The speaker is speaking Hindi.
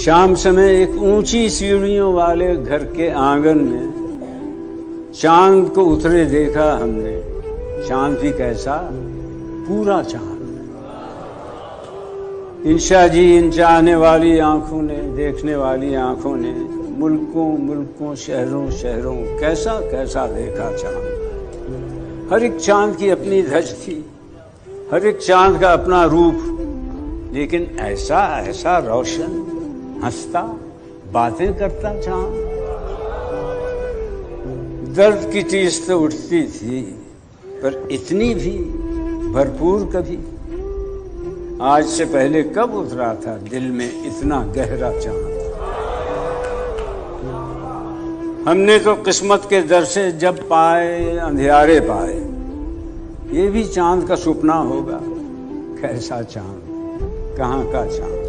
शाम समय एक ऊंची सीढ़ियों वाले घर के आंगन में चांद को उतरे देखा हमने। चांद भी कैसा, पूरा चांद। इंशा जी, इन चाहने वाली आंखों ने, देखने वाली आंखों ने मुल्कों मुल्कों, शहरों शहरों, कैसा कैसा देखा चांद। हर एक चांद की अपनी धज थी, हर एक चांद का अपना रूप, लेकिन ऐसा ऐसा रोशन, हंसता, बातें करता चांद। दर्द की टीस तो उठती थी, पर इतनी भी भरपूर कभी। आज से पहले कब उतरा था दिल में इतना गहरा चांद। हमने तो किस्मत के दर से जब पाए अंधियारे पाए। ये भी चांद का सुपना होगा, कैसा चांद, कहाँ का चांद।